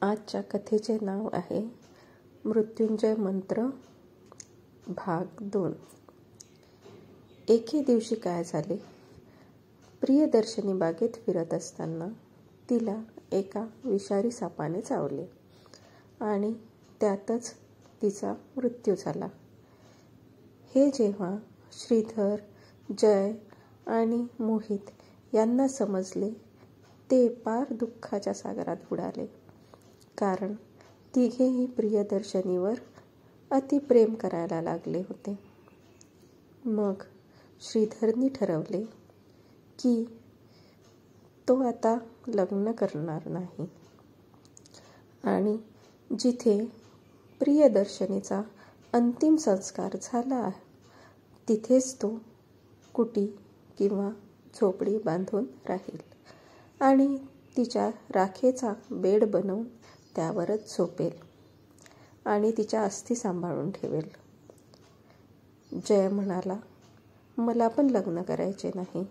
आजच्या कथेचे नाव आहे मृत्युंजय मंत्र भाग 2. एके दिवशी काय झाले, प्रियदर्शनी बागेत फिरत असताना तिला एका विषारी सापाने चावले आणि त्यातच तिचा मृत्यू झाला. हे जेव्हा श्रीधर, जय आणि मोहित यांना समजले, ते पार दुःखाच्या सागरात बुडाले. कारण तिघेही प्रियदर्शनीवर अतिप्रेम करायला लागले होते. मग श्रीधरनी ठरवले की तो आता लग्न करणार नाही आणि जिथे प्रियदर्शनीचा अंतिम संस्कार झाला तिथेच तो कुटी किंवा झोपडी बांधून राहील आणि तिच्या राखेचा बेड बनवून त्यावरच झोपेल आणि तिच्या अस्थी सांभाळून ठेवेल. जय म्हणाला, मला पण लग्न करायचे नाही.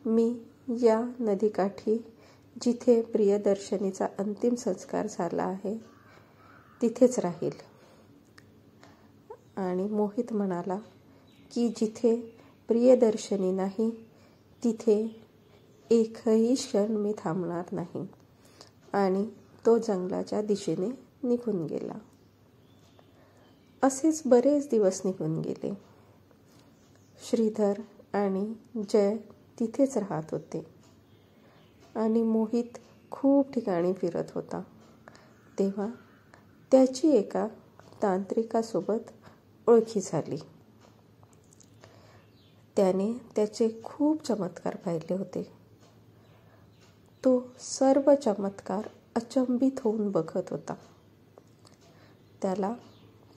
मी या नदीकाठी जिथे प्रियदर्शनीचा अंतिम संस्कार झाला आहे तिथेच राहील. आणि मोहित म्हणाला की जिथे प्रियदर्शनी नाही तिथे एकही क्षण मी थांबणार नाही. आणि तो जंगलाच्या दिशेने निघून गेला. असेच बरेच दिवस निघून गेले. श्रीधर आणि जय तिथेच राहत होते आणि मोहित खूप ठिकाणी फिरत होता. तेव्हा त्याची एका तांत्रिकासोबत ओळखी झाली. त्याने त्याचे खूप चमत्कार पाहिले होते. तो सर्व चमत्कार अचंबित होऊन बघत होता. त्याला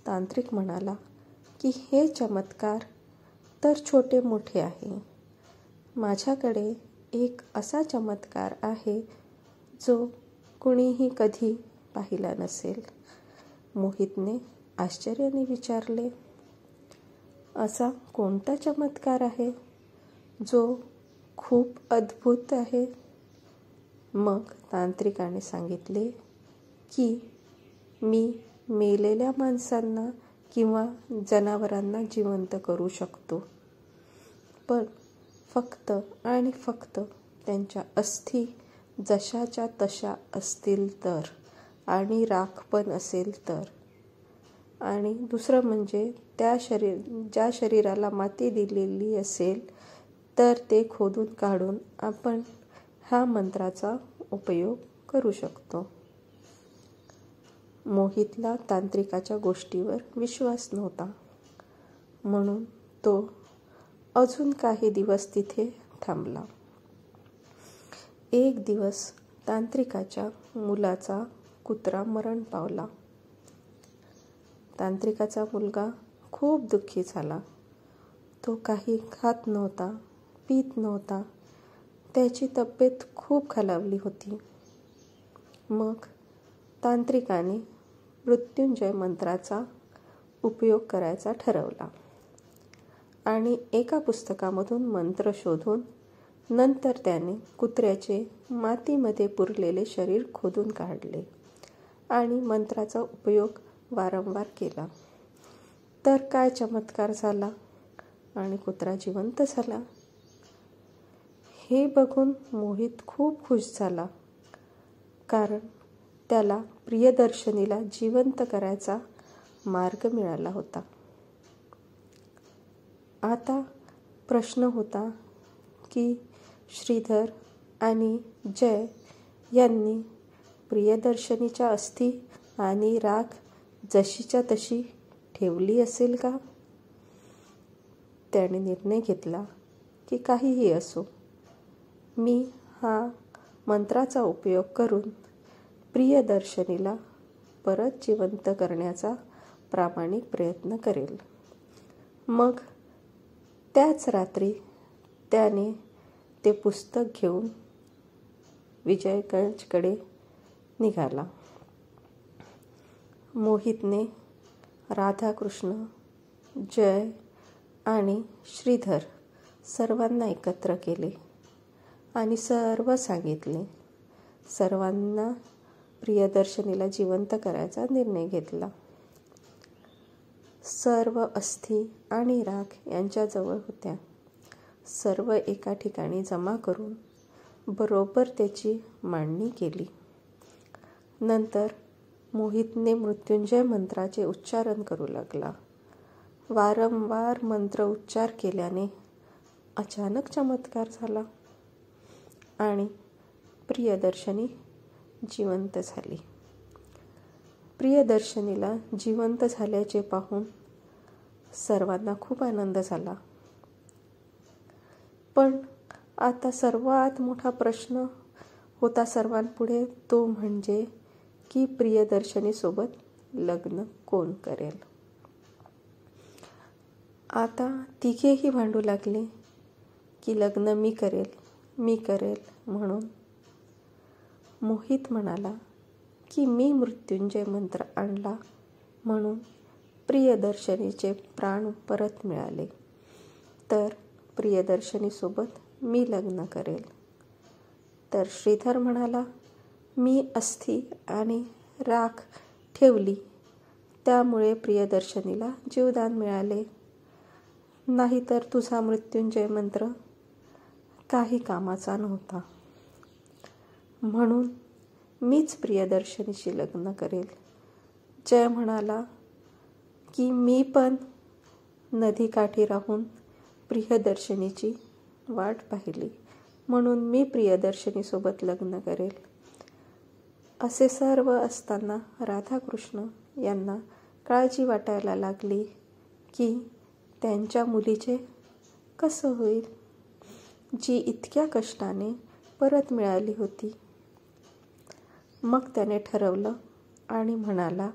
तांत्रिक म्हणाला की हे चमत्कार तर छोटे मोठे आहे. माझ्याकडे एक असा चमत्कार आहे जो कुणीही कधी पाहिला नसेल. मोहितने आश्चर्याने विचारले, असा कोणता चमत्कार आहे जो खूप अद्भुत आहे? मग तांत्रिकाने सांगितले की मी मेलेल्या माणसांना किंवा जनावरांना जिवंत करू शकतो, पण फक्त आणि फक्त त्यांच्या अस्थी जशाच्या तशा असतील तर, आणि राख पण असेल तर. आणि दुसरं म्हणजे ज्या शरीराला माती दिलेली असेल तर ते खोदून काढून आपण ह्या मंत्राचा उपयोग करू शकतो. मोहितला तांत्रिकाच्या गोष्टीवर विश्वास नव्हता, म्हणून तो अजून काही दिवस तिथे थांबला. एक दिवस तांत्रिकाच्या मुलाचा कुत्रा मरण पावला. तांत्रिकाचा मुलगा खूप दुःखी झाला. तो काही खात नव्हता, पीत नव्हता. त्याची तब्येत खूप खालावली होती. मग तांत्रिकाने मृत्युंजय मंत्राचा उपयोग करायचा ठरवला आणि एका पुस्तकामधून मंत्र शोधून नंतर त्याने कुत्र्याचे मातीमध्ये पुरलेले शरीर खोदून काढले आणि मंत्राचा उपयोग वारंवार केला. तर काय चमत्कार झाला आणि कुत्रा जिवंत झाला. हे बघून मोहित खूप खुश झाला, कारण त्याला प्रियदर्शनीला जिवंत करायचा मार्ग मिळाला होता. आता प्रश्न होता की श्रीधर आणि जय यांनी प्रियदर्शनीच्या अस्थी आणि राख जशीच्या तशी ठेवली असेल का? त्याने निर्णय घेतला की काहीही असो, मी हा मंत्राचा उपयोग करून प्रियदर्शनीला परत जिवंत करण्याचा प्रामाणिक प्रयत्न करेल. मग त्याच रात्री त्याने ते पुस्तक घेऊन विजयगंजकडे निघाला. मोहितने राधाकृष्ण, जय आणि श्रीधर सर्वांना एकत्र केले आणि सर्व सांगितले. सर्वांना प्रियदर्शनीला जिवंत करायचा निर्णय घेतला. सर्व अस्थी आणि राख यांच्याजवळ होत्या. सर्व एका ठिकाणी जमा करून बरोबर त्याची मांडणी केली. नंतर मोहितने मृत्युंजय मंत्राचे उच्चारण करू लागला. वारंवार मंत्र उच्चार केल्याने अचानक चमत्कार झाला आणि प्रियदर्शनी जिवंत झाली. प्रियदर्शनीला जिवंत झाल्याचे पाहून सर्वांना खूप आनंद झाला. पण आता सर्वात मोठा प्रश्न होता सर्वांपुढे, तो म्हणजे की प्रियदर्शनीसोबत लग्न कोण करेल. आता तिघेही भांडू लागले की लग्न मी करेल म्हणून. मोहित म्हणाला की मी मृत्युंजय मंत्र आणला म्हणून प्रियदर्शनीचे प्राण परत मिळाले, तर प्रियदर्शनीसोबत मी लग्न करेल. तर श्रीधर म्हणाला, मी अस्थी आणि राख ठेवली त्यामुळे प्रियदर्शनीला जीवदान मिळाले, नाहीतर तुझा मृत्युंजय मंत्र काही कामाचा नव्हता, म्हणून मीच प्रियदर्शनीशी लग्न करेल. जय म्हणाला की मी पण नदीकाठी राहून प्रियदर्शनीची वाट पाहिली म्हणून मी प्रियदर्शनीसोबत लग्न करेल. असे सर्व असताना राधाकृष्ण यांना काळजी वाटायला लागली की त्यांच्या मुलीचे कसं होईल, जी इतक्या कष्टाने परत मिळाली होती. मग त्याने ठरवलं आणि म्हणाला,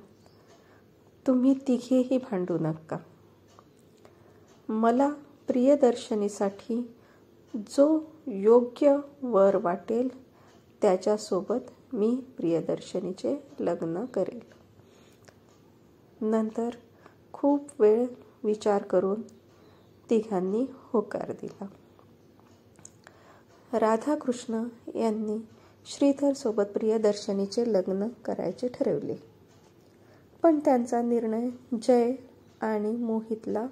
तुम्ही तिघेही भांडू नका. मला प्रियदर्शनीसाठी जो योग्य वर वाटेल त्याच्यासोबत मी प्रियदर्शनीचे लग्न करेल. नंतर खूप वेळ विचार करून तिघांनी होकार दिला. राधाकृष्ण यांनी श्रीधरसोबत प्रियदर्शनीचे लग्न करायचे ठरवले. पण त्यांचा निर्णय जय आणि मोहितला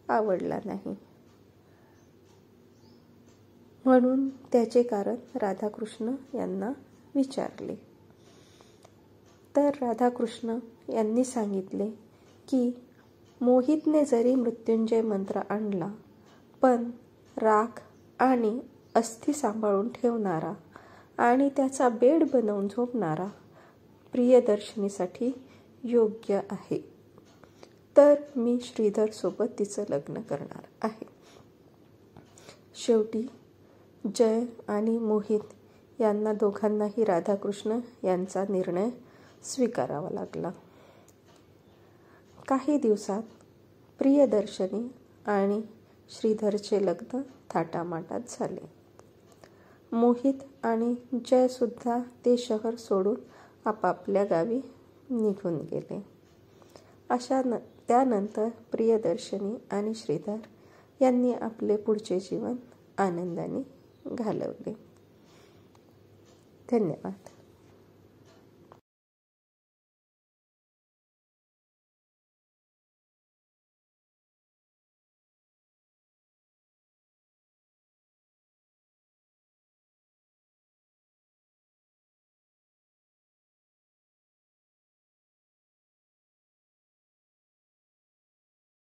आवडला नाही. म्हणून त्याचे कारण राधाकृष्ण यांना विचारले. तर राधाकृष्ण यांनी सांगितले की मोहितने जरी मृत्युंजय मंत्र आणला, पण राख आणि अस्थी सांभाळून ठेवणारा आणि त्याचा बेड बनवून झोपणारा प्रियदर्शनीसाठी योग्य आहे, तर मी श्रीधरसोबत तिचं लग्न करणार आहे. शेवटी जय आणि मोहित यांना दोघांनाही राधाकृष्ण यांचा निर्णय स्वीकारावा लागला. काही दिवसात प्रियदर्शनी आणि श्रीधरचे लग्न थाटामाटात झाले. मोहित आणि जयसुद्धा ते शहर सोडून आपापल्या गावी निघून गेले. त्यानंतर प्रियदर्शनी आणि श्रीधर यांनी आपले पुढचे जीवन आनंदाने घालवले. धन्यवाद.